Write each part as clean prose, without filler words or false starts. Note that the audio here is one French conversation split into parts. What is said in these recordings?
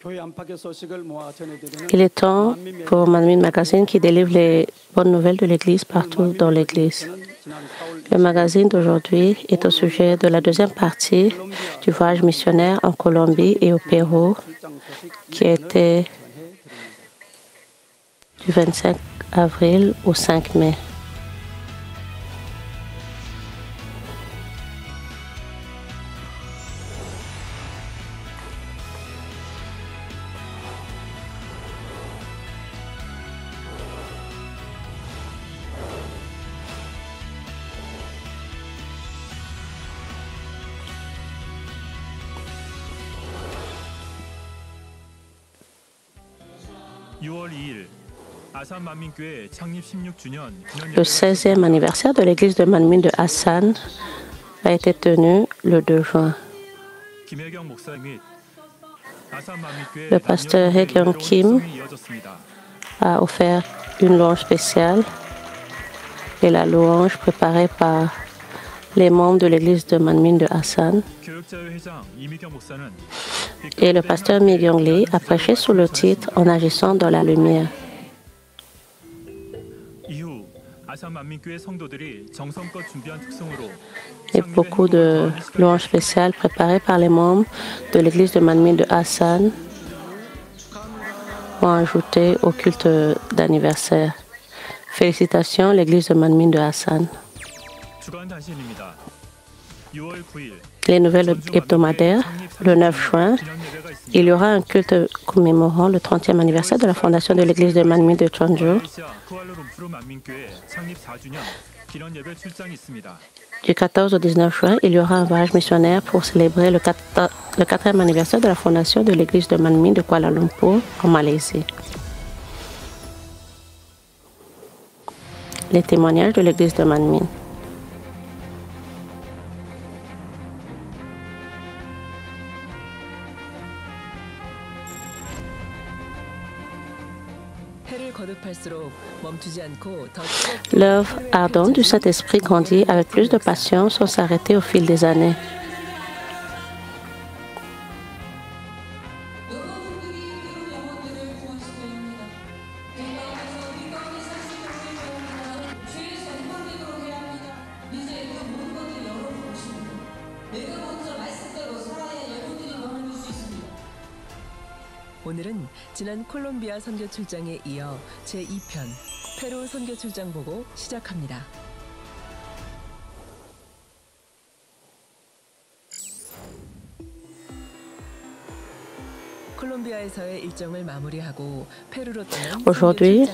Il est temps pour Manmin Magazine qui délivre les bonnes nouvelles de l'Église partout dans l'Église. Le magazine d'aujourd'hui est au sujet de la deuxième partie du voyage missionnaire en Colombie et au Pérou qui était du 25 avril au 5 mai. Le 16e anniversaire de l'église de Manmin de Asan a été tenu le 2 juin. Le pasteur Hae-Kyung Kim a offert une louange spéciale et la louange préparée par les membres de l'église de Manmin de Asan. Et le pasteur Mi Kyung Lee a prêché sous le titre « En agissant dans la lumière ». Et beaucoup de louanges spéciales préparées par les membres de l'église de Manmin de Asan ont ajouté au culte d'anniversaire. Félicitations, l'église de Manmin de Asan. Les nouvelles hebdomadaires, le 9 juin, il y aura un culte commémorant le 30e anniversaire de la fondation de l'église de Manmin de Jeonju. Du 14 au 19 juin, il y aura un voyage missionnaire pour célébrer le 4e anniversaire de la fondation de l'église de Manmin de Kuala Lumpur, en Malaisie. Les témoignages de l'église de Manmin. L'œuvre ardente du Saint-Esprit grandit avec plus de passion sans s'arrêter au fil des années. 오늘은 지난 콜롬비아 선교 출장에 이어 제2편 페루 선교 출장 보고 시작합니다. 콜롬비아에서의 일정을 마무리하고 페루로 떠난 Aujourd'hui,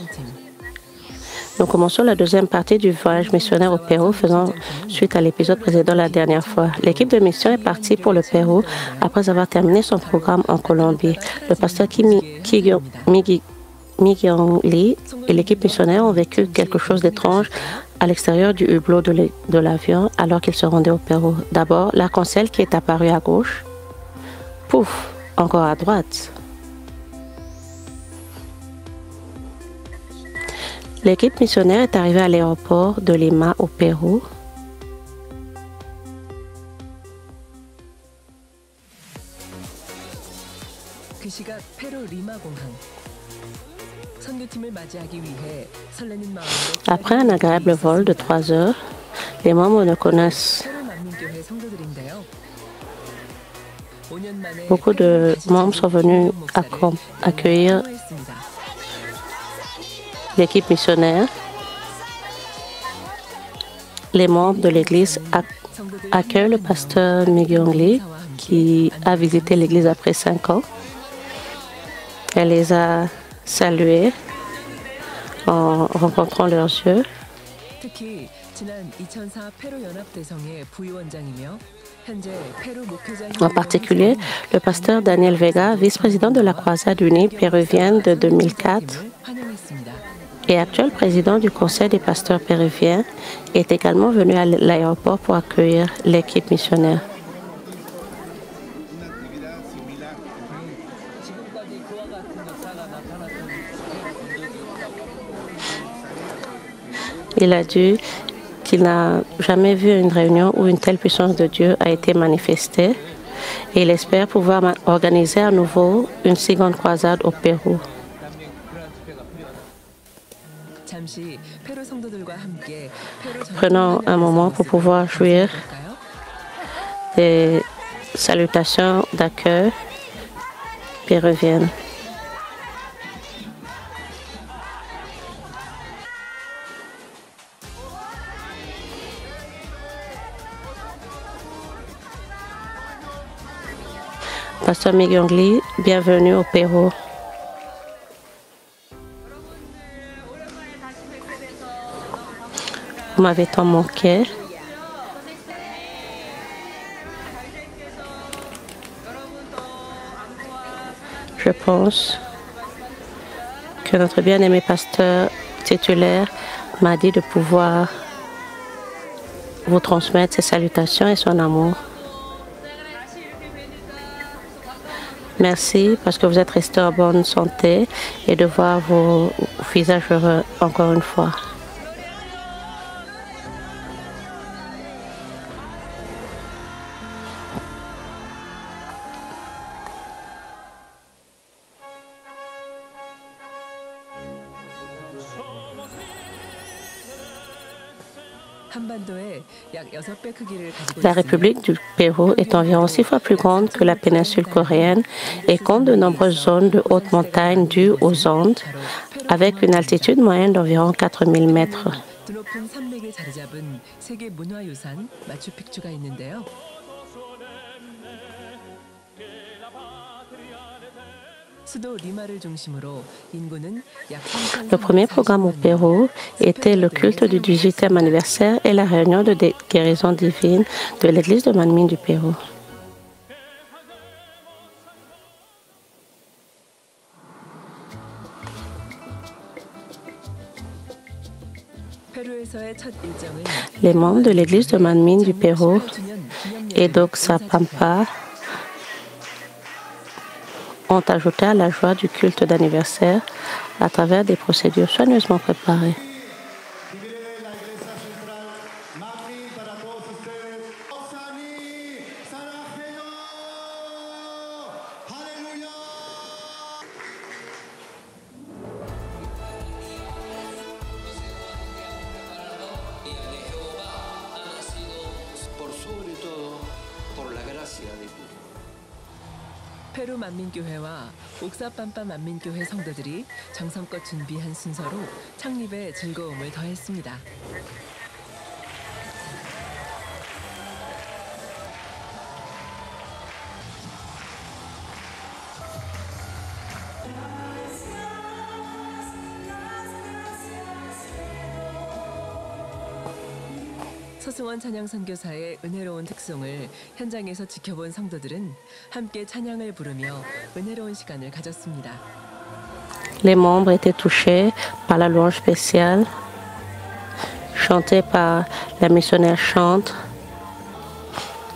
nous commençons la deuxième partie du voyage missionnaire au Pérou, faisant suite à l'épisode précédent la dernière fois. L'équipe de mission est partie pour le Pérou après avoir terminé son programme en Colombie. Le pasteur Mi Kyung Lee et l'équipe missionnaire ont vécu quelque chose d'étrange à l'extérieur du hublot de l'avion alors qu'ils se rendaient au Pérou. D'abord, l'arc-en-ciel qui est apparu à gauche. Pouf, encore à droite. L'équipe missionnaire est arrivée à l'aéroport de Lima au Pérou. Après un agréable vol de 3 heures, les membres ne connaissent. Beaucoup de membres sont venus accueillir l'équipe missionnaire. Les membres de l'église accueillent le pasteur Mi Kyung Lee qui a visité l'église après 5 ans. Elle les a salués en rencontrant leurs yeux. En particulier, le pasteur Daniel Vega, vice-président de la Croisade unie péruvienne de 2004 et actuel président du Conseil des pasteurs péruviens, est également venu à l'aéroport pour accueillir l'équipe missionnaire. Il a dit qu'il n'a jamais vu une réunion où une telle puissance de Dieu a été manifestée. et il espère pouvoir organiser à nouveau une seconde croisade au Pérou. Prenons un moment pour pouvoir jouir des salutations d'accueil péruviennes. Pasteur Miguel Lee, bienvenue au Pérou. Vous m'avez tant manqué. Je pense que notre bien-aimé pasteur titulaire m'a dit de pouvoir vous transmettre ses salutations et son amour. Merci parce que vous êtes restés en bonne santé et de voir vos visages heureux encore une fois. La République du Pérou est environ 6 fois plus grande que la péninsule coréenne et compte de nombreuses zones de haute montagne dues aux Andes, avec une altitude moyenne d'environ 4000 mètres. Le premier programme au Pérou était le culte du 18e anniversaire et la réunion de guérison divine de l'église de Manmin du Pérou. Les membres de l'église de Manmin du Pérou et d'Oxapampa ont ajouté à la joie du culte d'anniversaire à travers des procédures soigneusement préparées. 페루 만민교회와 옥사빰빰 만민교회 성도들이 정성껏 준비한 순서로 창립에 즐거움을 더했습니다. 서승원 찬양 선교사의 은혜로운 특송을 현장에서 지켜본 성도들은 함께 찬양을 부르며 은혜로운 시간을 가졌습니다. Les membres étaient touchés par la louange spéciale chantée par la missionnaire chante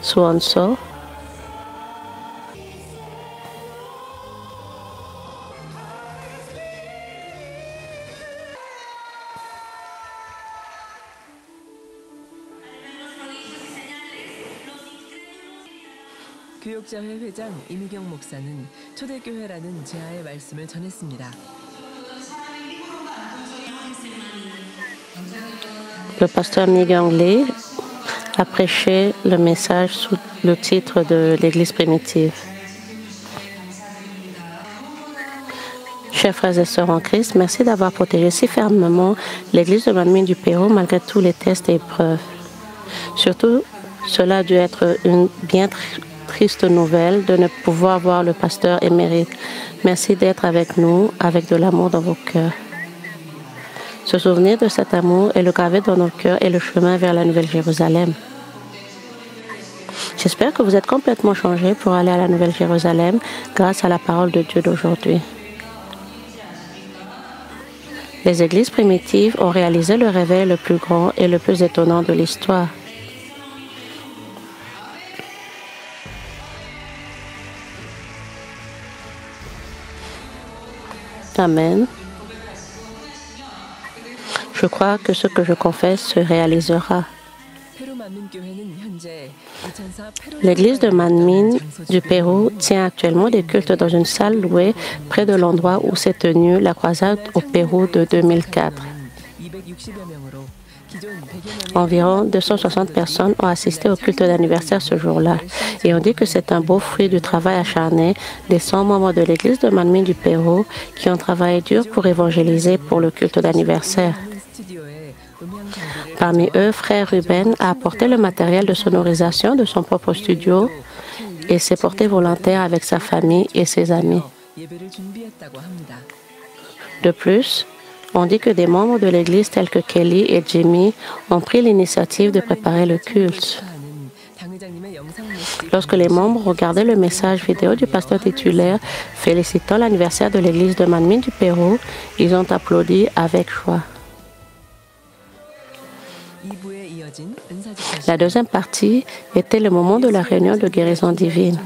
Suonso. 교역자회 회장 이미경 목사는 초대교회라는 제아의 말씀을 전했습니다. Le pasteur Miguel Lee a prêché le message sous le titre de l'Église primitive. Chers frères et sœurs en Christ, merci d'avoir protégé si fermement l'Église de Manmin du Pérou malgré tous les tests et épreuves. Surtout, cela a dû être une bien triste nouvelle de ne pouvoir voir le pasteur émérite. Merci d'être avec nous, avec de l'amour dans vos cœurs. Se souvenir de cet amour et le graver dans nos cœurs est le chemin vers la Nouvelle Jérusalem. J'espère que vous êtes complètement changés pour aller à la Nouvelle Jérusalem grâce à la parole de Dieu d'aujourd'hui. Les églises primitives ont réalisé le réveil le plus grand et le plus étonnant de l'histoire. Amen. Je crois que ce que je confesse se réalisera. L'église de Manmin du Pérou tient actuellement des cultes dans une salle louée près de l'endroit où s'est tenue la croisade au Pérou de 2004. Environ 260 personnes ont assisté au culte d'anniversaire ce jour-là et on dit que c'est un beau fruit du travail acharné des 100 membres de l'église de Manmin du Pérou qui ont travaillé dur pour évangéliser pour le culte d'anniversaire. Parmi eux, frère Ruben a apporté le matériel de sonorisation de son propre studio et s'est porté volontaire avec sa famille et ses amis. De plus, on dit que des membres de l'Église tels que Kelly et Jimmy ont pris l'initiative de préparer le culte. Lorsque les membres regardaient le message vidéo du pasteur titulaire félicitant l'anniversaire de l'Église de Manmin du Pérou, ils ont applaudi avec joie. La deuxième partie était le moment de la réunion de guérison divine.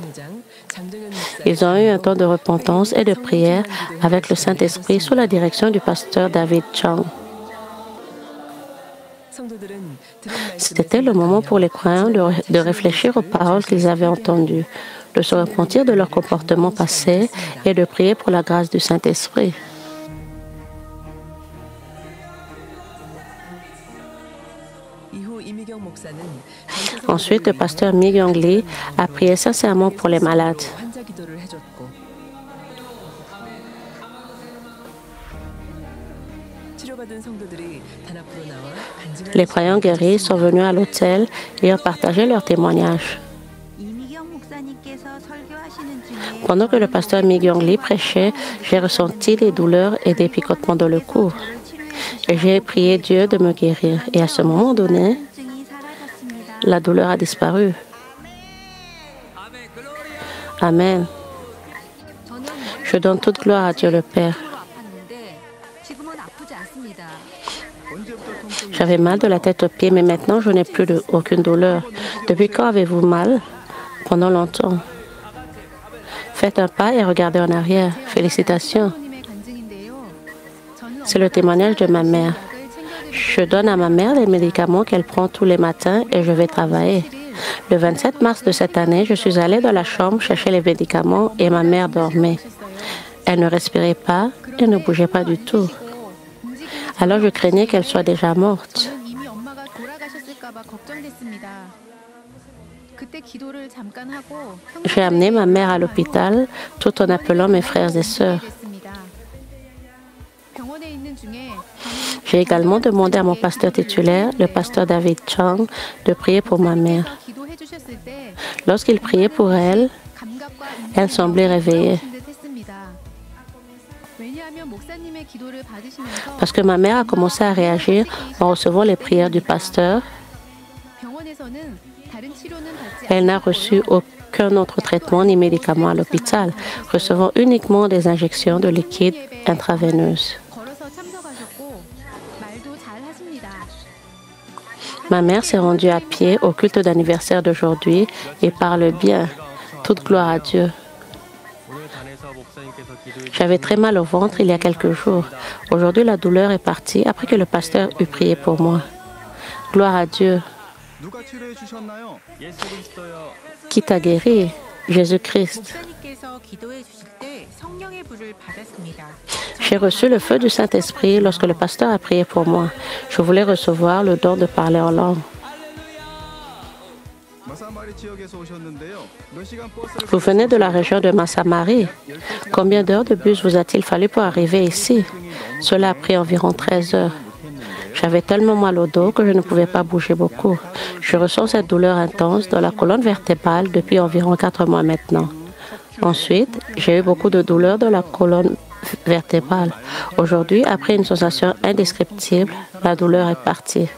Ils ont eu un temps de repentance et de prière avec le Saint-Esprit sous la direction du pasteur David Chang. C'était le moment pour les croyants de réfléchir aux paroles qu'ils avaient entendues, de se repentir de leur comportement passé et de prier pour la grâce du Saint-Esprit. Ensuite, le pasteur Mi Young Lee a prié sincèrement pour les malades. Les croyants guéris sont venus à l'hôtel et ont partagé leurs témoignages. Pendant que le pasteur Mi Young Lee prêchait, j'ai ressenti des douleurs et des picotements dans le cou. Et j'ai prié Dieu de me guérir. Et à ce moment donné, la douleur a disparu. Amen. Je donne toute gloire à Dieu le Père. J'avais mal de la tête aux pieds, mais maintenant je n'ai plus aucune douleur. Depuis quand avez-vous mal? Pendant longtemps. Faites un pas et regardez en arrière. Félicitations. C'est le témoignage de ma mère. Je donne à ma mère les médicaments qu'elle prend tous les matins et je vais travailler. Le 27 mars de cette année, je suis allée dans la chambre chercher les médicaments et ma mère dormait. Elle ne respirait pas et ne bougeait pas du tout. Alors je craignais qu'elle soit déjà morte. J'ai amené ma mère à l'hôpital tout en appelant mes frères et sœurs. J'ai également demandé à mon pasteur titulaire, le pasteur David Chang, de prier pour ma mère. Lorsqu'il priait pour elle, elle semblait réveillée. Parce que ma mère a commencé à réagir en recevant les prières du pasteur. Elle n'a reçu aucun autre traitement ni médicament à l'hôpital, recevant uniquement des injections de liquide intraveineuse. Ma mère s'est rendue à pied au culte d'anniversaire d'aujourd'hui et parle bien. Toute gloire à Dieu. J'avais très mal au ventre il y a quelques jours. Aujourd'hui, la douleur est partie après que le pasteur eut prié pour moi. Gloire à Dieu. Qui t'a guéri? Jésus-Christ. J'ai reçu le feu du Saint-Esprit lorsque le pasteur a prié pour moi. Je voulais recevoir le don de parler en langue. Vous venez de la région de Massamari. Combien d'heures de bus vous a-t-il fallu pour arriver ici? Cela a pris environ 13 heures. J'avais tellement mal au dos que je ne pouvais pas bouger beaucoup. Je ressens cette douleur intense dans la colonne vertébrale depuis environ 4 mois maintenant. Ensuite, j'ai eu beaucoup de douleur dans la colonne vertébrale. Aujourd'hui, après une sensation indescriptible, la douleur est partie.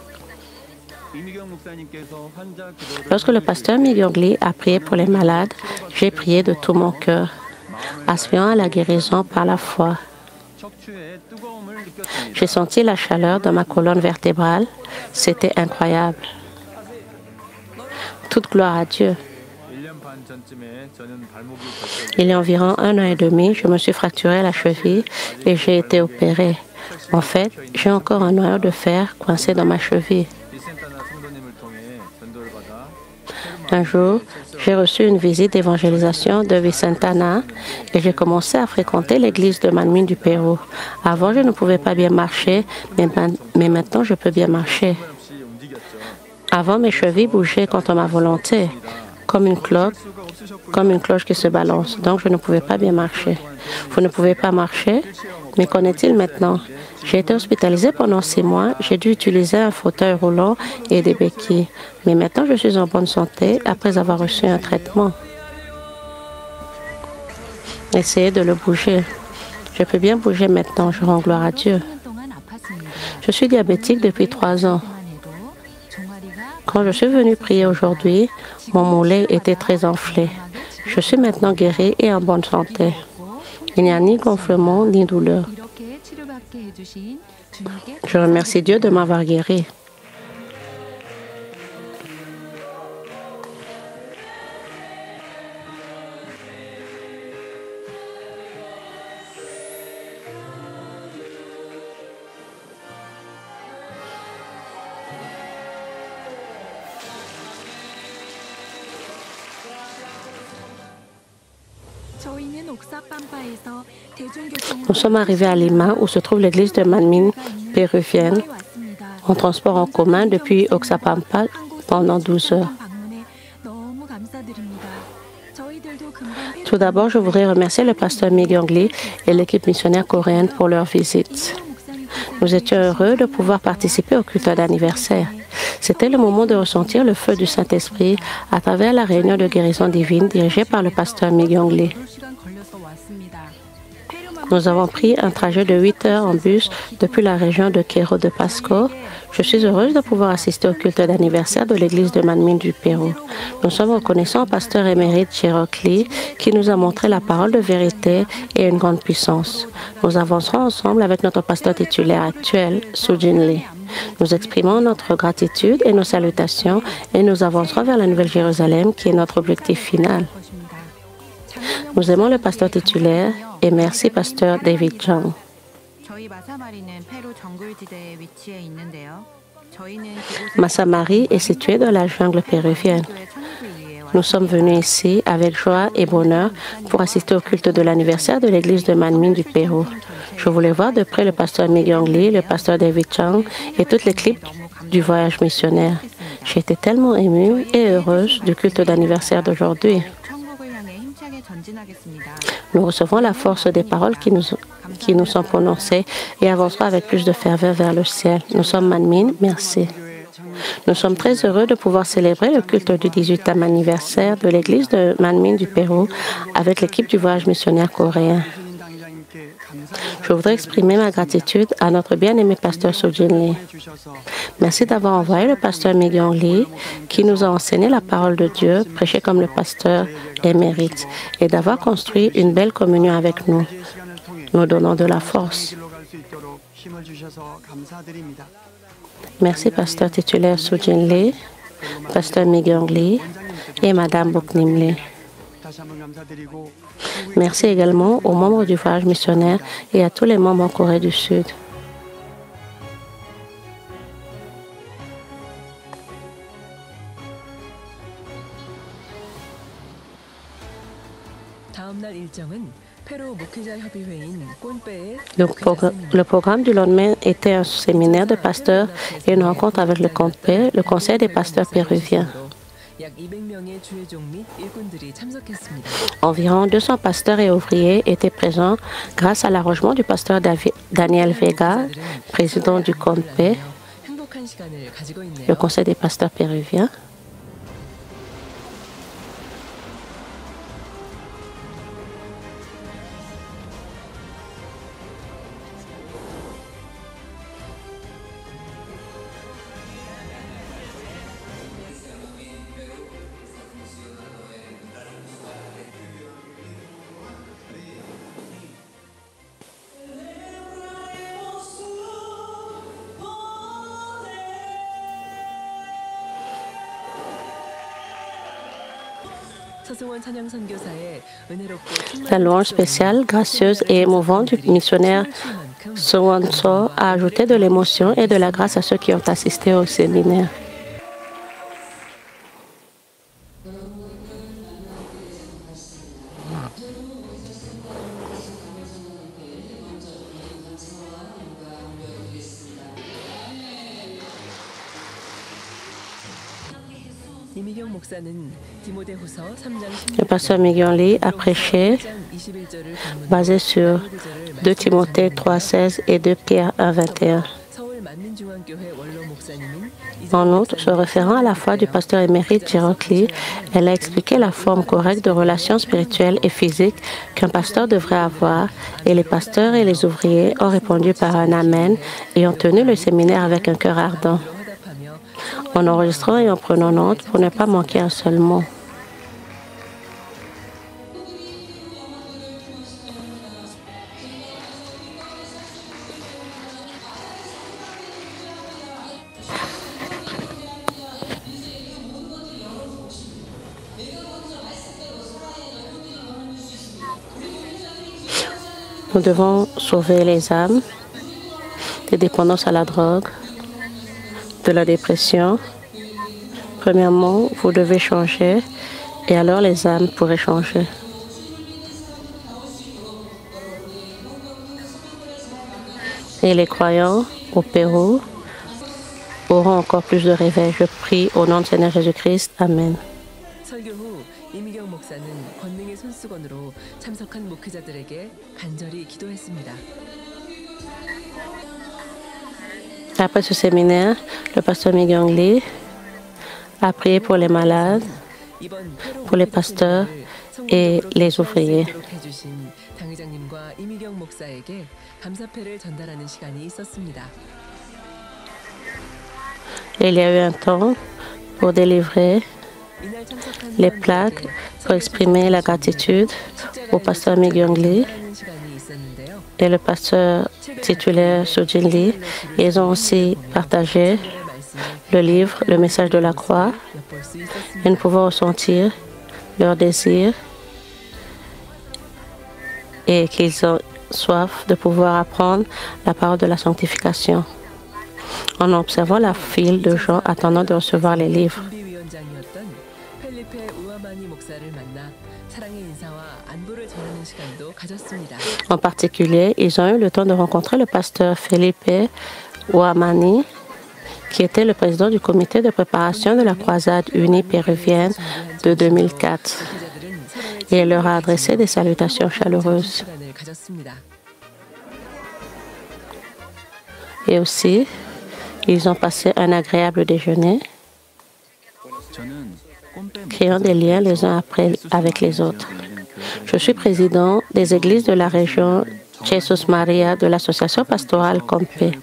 Lorsque le pasteur Mi Young Lee a prié pour les malades, j'ai prié de tout mon cœur, aspirant à la guérison par la foi. J'ai senti la chaleur dans ma colonne vertébrale. C'était incroyable. Toute gloire à Dieu. Il y a environ 1 an et demi, je me suis fracturé la cheville et j'ai été opérée. En fait, j'ai encore un noyau de fer coincé dans ma cheville. Un jour, j'ai reçu une visite d'évangélisation de Vicentana et j'ai commencé à fréquenter l'église de Manmin du Pérou. Avant, je ne pouvais pas bien marcher, mais maintenant, je peux bien marcher. Avant, mes chevilles bougeaient contre ma volonté, comme une cloche qui se balance. Donc, je ne pouvais pas bien marcher. Vous ne pouvez pas marcher? Mais qu'en est-il maintenant? J'ai été hospitalisée pendant 6 mois. J'ai dû utiliser un fauteuil roulant et des béquilles. Mais maintenant, je suis en bonne santé après avoir reçu un traitement. Essayez de le bouger. Je peux bien bouger maintenant. Je rends gloire à Dieu. Je suis diabétique depuis 3 ans. Quand je suis venue prier aujourd'hui, mon mollet était très enflé. Je suis maintenant guérie et en bonne santé. Il n'y a ni gonflement ni douleur. Je remercie Dieu de m'avoir guéri. Nous sommes arrivés à Lima, où se trouve l'église de Manmin péruvienne, en transport en commun depuis Oxapampa pendant 12 heures. Tout d'abord, je voudrais remercier le pasteur Migongli et l'équipe missionnaire coréenne pour leur visite. Nous étions heureux de pouvoir participer au culte d'anniversaire. C'était le moment de ressentir le feu du Saint-Esprit à travers la réunion de guérison divine dirigée par le pasteur Migongli. Nous avons pris un trajet de 8 heures en bus depuis la région de Quero de Pasco. Je suis heureuse de pouvoir assister au culte d'anniversaire de l'église de Manmin du Pérou. Nous sommes reconnaissants au pasteur émérite Cherokee qui nous a montré la parole de vérité et une grande puissance. Nous avancerons ensemble avec notre pasteur titulaire actuel, Sujin Lee. Nous exprimons notre gratitude et nos salutations et nous avancerons vers la Nouvelle-Jérusalem qui est notre objectif final. Nous aimons le pasteur titulaire et merci pasteur David Chung. Massamari est située dans la jungle péruvienne. Nous sommes venus ici avec joie et bonheur pour assister au culte de l'anniversaire de l'église de Manmin du Pérou. Je voulais voir de près le pasteur Migongli, le pasteur David Chung et toute l'équipe du voyage missionnaire. J'ai été tellement émue et heureuse du culte d'anniversaire d'aujourd'hui. Nous recevons la force des paroles qui nous sont prononcées et avancerons avec plus de ferveur vers le ciel. Nous sommes Manmin, merci. Nous sommes très heureux de pouvoir célébrer le culte du 18e anniversaire de l'église de Manmin du Pérou avec l'équipe du voyage missionnaire coréen. Je voudrais exprimer ma gratitude à notre bien-aimé pasteur Sujin Lee. Merci d'avoir envoyé le pasteur Migong Lee qui nous a enseigné la parole de Dieu, prêché comme le pasteur émérite, et d'avoir construit une belle communion avec nous. Nous donnons de la force. Merci pasteur titulaire Sujin Lee, pasteur Migong Lee et madame Boknim Lee. Merci également aux membres du voyage missionnaire et à tous les membres en Corée du Sud. Le programme du lendemain était un séminaire de pasteurs et une rencontre avec le CONPE, le Conseil des pasteurs péruviens. Environ 200 pasteurs et ouvriers étaient présents grâce à l'arrangement du pasteur Daniel Vega, président du CONPE, le Conseil des pasteurs péruviens. La louange spéciale, gracieuse et émouvante du missionnaire Sowon-so a ajouté de l'émotion et de la grâce à ceux qui ont assisté au séminaire. 이미경 목사는 디모데후서 3장 Le pasteur Migyong Lee a prêché 21절을 basé sur 2 Timothée 3,16 et 2 Pierre 1,21. 서울 만민중앙교회 원로 목사님인 En outre, se référant à la foi du pasteur émérite Gerald Lee, elle a expliqué la forme correcte de relations spirituelles et physiques qu'un pasteur devrait avoir, et les pasteurs et les ouvriers ont répondu par un Amen et ont tenu le séminaire avec un cœur ardent, 화답하며 en enregistrant et en prenant note pour ne pas manquer un seul mot. Nous devons sauver les âmes des dépendances à la drogue, de la dépression. Premièrement, vous devez changer et alors les âmes pourraient changer. Et les croyants au Pérou auront encore plus de réveil. Je prie au nom du Seigneur Jésus-Christ. Amen. 설교 후 이미경 목사는 권능의 손수건으로 참석한 목회자들에게 간절히 기도했습니다. Après ce séminaire, le pasteur Migyong Lee a prié pour les malades, 이번 페루 pour les pasteurs et les ouvriers. 해주신 당회장님과 이미경 목사에게 감사패를 전달하는 시간이 있었습니다. Et il y a eu un temps pour délivrer 이날 참석한 les plaques pour exprimer la gratitude au pasteur Migyong Lee 하는 시간이 있었는데요. et le pasteur titulaire Sujin Lee. Ils ont aussi partagé le livre, le message de la croix, 엿볼 수 있었습니다. et nous pouvons ressentir leur désir et qu'ils ont soif de pouvoir apprendre la parole de la sanctification. En observant la file de gens attendant de recevoir les livres. 준비위원장이었던 펠리페 우아마니 목사를 만나 사랑의 인사와 안부를 전하는 시간도 가졌습니다. En particulier, ils ont eu le temps de rencontrer le pasteur Felipe Ouamani, qui était le président du comité de préparation de la croisade unie péruvienne de 2004. 목회자들은 서로의 Et il leur a adressé des salutations chaleureuses. 시간을 가졌습니다. Et aussi, ils ont passé un agréable déjeuner, créant des liens les uns après avec les autres. Je suis président des églises de la région Jesus Maria de l'association pastorale Compe.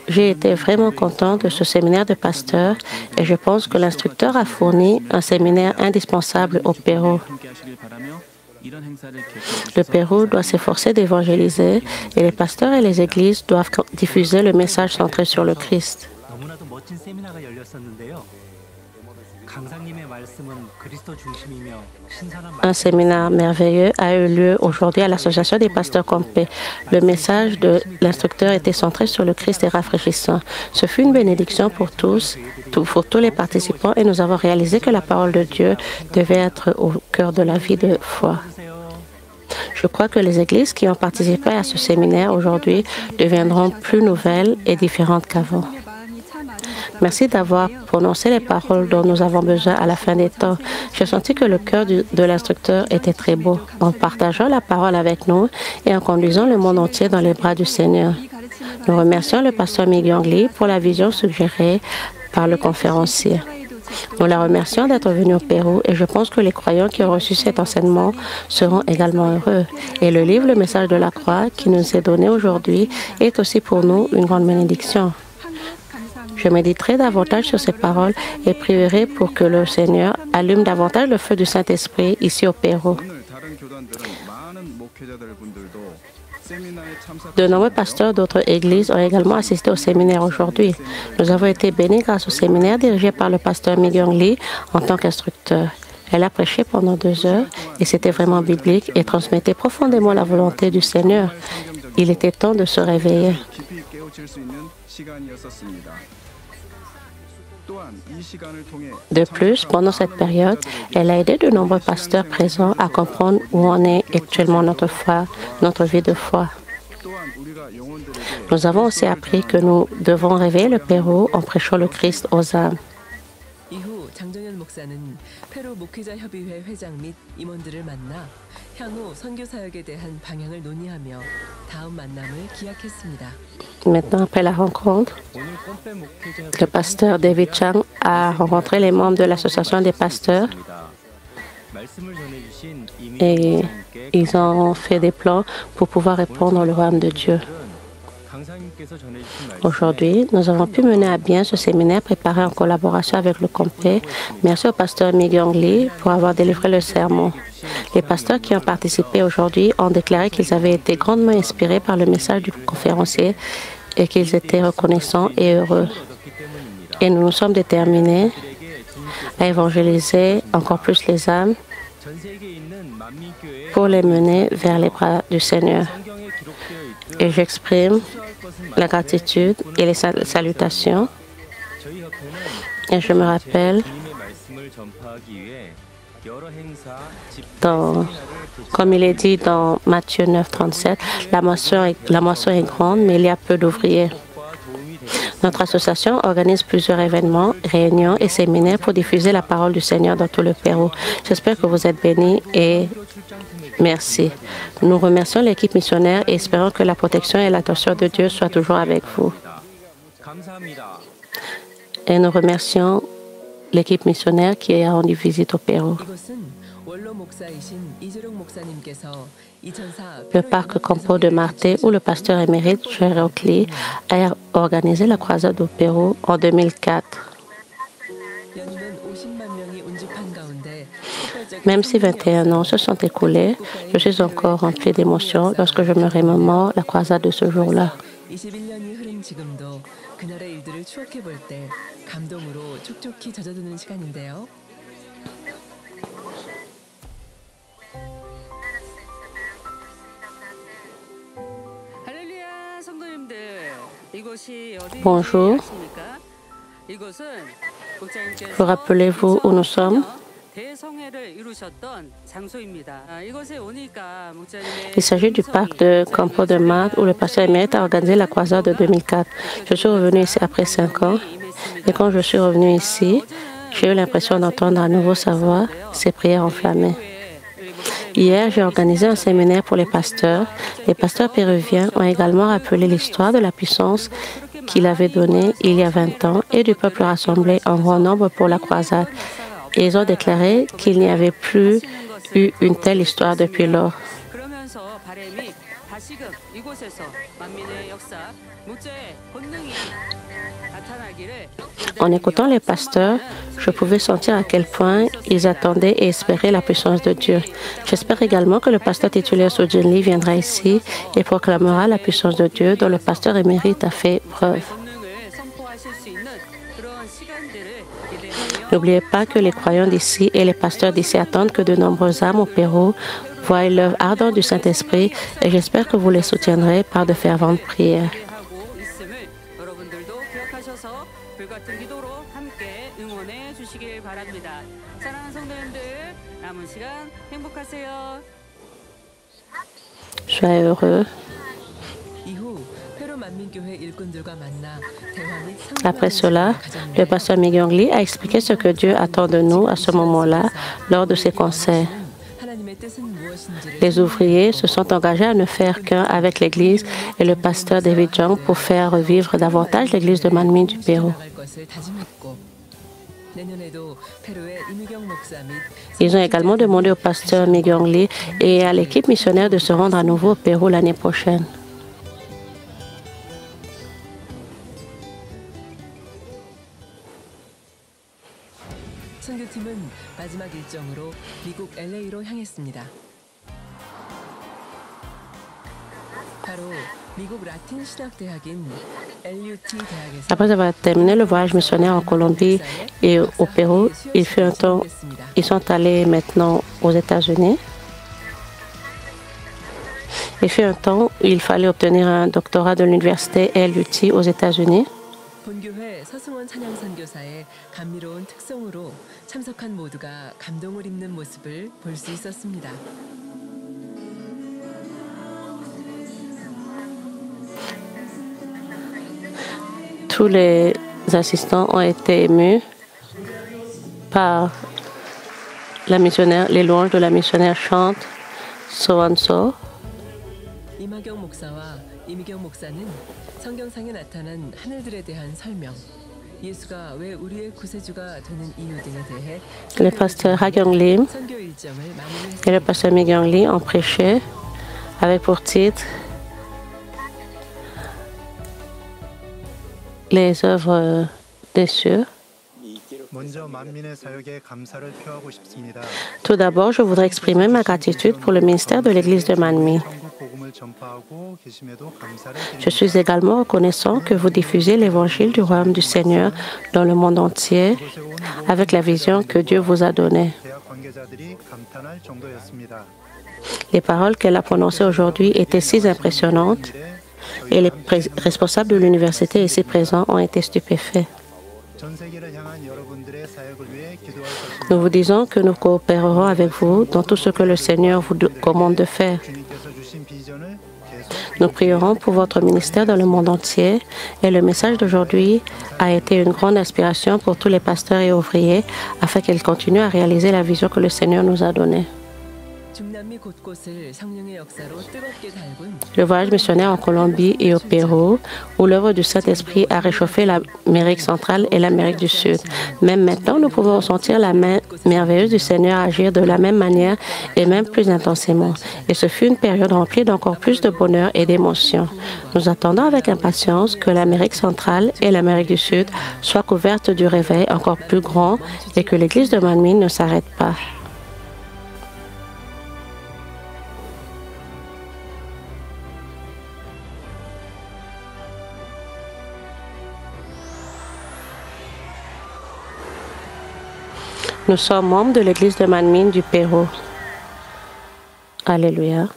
J'ai été vraiment content de ce séminaire de pasteurs et je pense que l'instructeur a fourni un séminaire indispensable au Pérou. Le Pérou doit s'efforcer d'évangéliser et les pasteurs et les églises doivent diffuser le message centré sur le Christ. 너무나도 멋진 세미나가 열렸었는데요. 강사님의 말씀은 그리스도 중심이며 신선한 Un séminaire merveilleux a eu lieu aujourd'hui à l'association des pasteurs Compe. Le message de l'instructeur était centré sur le Christ et rafraîchissant. Ce fut une bénédiction pour tous les participants et nous avons réalisé que la parole de Dieu devait être au cœur de la vie de foi. Je crois que les églises qui ont participé à ce séminaire aujourd'hui deviendront plus nouvelles et différentes qu'avant. Merci d'avoir prononcé les paroles dont nous avons besoin à la fin des temps. J'ai senti que le cœur de l'instructeur était très beau, en partageant la parole avec nous et en conduisant le monde entier dans les bras du Seigneur. Nous remercions le pasteur Migyong Lee pour la vision suggérée par le conférencier. Nous la remercions d'être venue au Pérou et je pense que les croyants qui ont reçu cet enseignement seront également heureux. Et le livre, le message de la croix, qui nous est donné aujourd'hui, est aussi pour nous une grande bénédiction. Je méditerai davantage sur ces paroles et prierai pour que le Seigneur allume davantage le feu du Saint-Esprit ici au Pérou. De nombreux pasteurs d'autres églises ont également assisté au séminaire aujourd'hui. Nous avons été bénis grâce au séminaire dirigé par le pasteur Migyong Lee en tant qu'instructeur. Elle a prêché pendant 2 heures et c'était vraiment biblique et transmettait profondément la volonté du Seigneur. Il était temps de se réveiller. De plus, pendant cette période, elle a aidé de nombreux pasteurs présents à comprendre où en est actuellement notre foi, notre vie de foi. Nous avons aussi appris que nous devons réveiller le Pérou en prêchant le Christ aux âmes. 목사는 페루 목회자 협의회 회장 및 임원들을 만나 향후 선교 사역에 대한 방향을 논의하며 다음 만남을 기약했습니다. Maintenant, après la rencontre, le pasteur David Chang a rencontré les membres de l'association des pasteurs et ils ont fait des plans pour pouvoir répondre au royaume de Dieu. Aujourd'hui, nous avons pu mener à bien ce séminaire préparé en collaboration avec le Compé. Merci au pasteur Mi-Kyung Lee pour avoir délivré le sermon. Les pasteurs qui ont participé aujourd'hui ont déclaré qu'ils avaient été grandement inspirés par le message du conférencier et qu'ils étaient reconnaissants et heureux. Et nous nous sommes déterminés à évangéliser encore plus les âmes pour les mener vers les bras du Seigneur. Et j'exprime la gratitude et les salutations. Et je me rappelle, comme il est dit dans Matthieu 9, 37, la moisson est grande, mais il y a peu d'ouvriers. Notre association organise plusieurs événements, réunions et séminaires pour diffuser la parole du Seigneur dans tout le Pérou. J'espère que vous êtes bénis et merci. Nous remercions l'équipe missionnaire et espérons que la protection et l'attention de Dieu soient toujours avec vous. Et nous remercions l'équipe missionnaire qui a rendu visite au Pérou. Le parc Campo de Marte, où le pasteur émérite Gerald Lee a organisé la croisade au Pérou en 2004. Même si 21 ans se sont écoulés, je suis encore rempli d'émotion lorsque je me remémore la croisade de ce jour-là. Bonjour. Vous rappelez-vous où nous sommes? Il s'agit du parc de Campo de Marte où le pasteur émérite a organisé la croisade de 2004. Je suis revenu ici après 5 ans et quand je suis revenu ici, j'ai eu l'impression d'entendre à nouveau sa voix, ses prières enflammées. Hier, j'ai organisé un séminaire pour les pasteurs. Les pasteurs péruviens ont également rappelé l'histoire de la puissance qu'il avait donnée il y a 20 ans et du peuple rassemblé en grand nombre pour la croisade. Et ils ont déclaré qu'il n'y avait plus eu une telle histoire depuis lors. En écoutant les pasteurs, je pouvais sentir à quel point ils attendaient et espéraient la puissance de Dieu. J'espère également que le pasteur titulaire Sojin Lee viendra ici et proclamera la puissance de Dieu dont le pasteur émérite a fait preuve. N'oubliez pas que les croyants d'ici et les pasteurs d'ici attendent que de nombreuses âmes au Pérou voient l'œuvre ardente du Saint-Esprit et j'espère que vous les soutiendrez par de ferventes prières. Soyez heureux. Après cela, le pasteur Mi-Kyung Lee a expliqué ce que Dieu attend de nous à ce moment-là lors de ses conseils. Les ouvriers se sont engagés à ne faire qu'un avec l'Église et le pasteur David Chang pour faire revivre davantage l'Église de Manmin du Pérou. Ils ont également demandé au pasteur Mi-Kyung Lee et à l'équipe missionnaire de se rendre à nouveau au Pérou l'année prochaine. Après avoir terminé le voyage missionnaire en Colombie et au Pérou, ils sont allés maintenant aux États-Unis. Il fut un temps où il fallait obtenir un doctorat de l'université LUT aux États-Unis. 본교회 서승원 찬양선교사의 감미로운 특성으로 참석한 모두가 감동을 입는 모습을 볼 수 있었습니다. Tous les assistants ont été émus par les louanges de la missionnaire chantent so and so. 이마경 목사와 이미경 목사는 성경상에 나타난 하늘들에 대한 설명, 예수가 왜 우리의 구세주가 되는 이유 등에 대해 Le pasteur Ha Gyung Lim 선교 일정을 많이 et le pasteur Mi Gyung Lee ont prêché avec pour titre les œuvres des cieux. Tout d'abord, je voudrais exprimer ma gratitude pour le ministère de l'Église de Manmi. Je suis également reconnaissant que vous diffusez l'Évangile du Royaume du Seigneur dans le monde entier avec la vision que Dieu vous a donnée. Les paroles qu'elle a prononcées aujourd'hui étaient si impressionnantes et les responsables de l'université ici présents ont été stupéfaits. Nous vous disons que nous coopérerons avec vous dans tout ce que le Seigneur vous commande de faire. Nous prierons pour votre ministère dans le monde entier et le message d'aujourd'hui a été une grande inspiration pour tous les pasteurs et ouvriers afin qu'ils continuent à réaliser la vision que le Seigneur nous a donnée. Le voyage missionnaire en Colombie et au Pérou, où l'œuvre du Saint-Esprit a réchauffé l'Amérique centrale et l'Amérique du Sud. Même maintenant, nous pouvons sentir la main merveilleuse du Seigneur agir de la même manière et même plus intensément. Et ce fut une période remplie d'encore plus de bonheur et d'émotion. Nous attendons avec impatience que l'Amérique centrale et l'Amérique du Sud soient couvertes du réveil encore plus grand et que l'Église de Manmi ne s'arrête pas. Nous sommes membres de l'Église de Manmin du Pérou. Alléluia.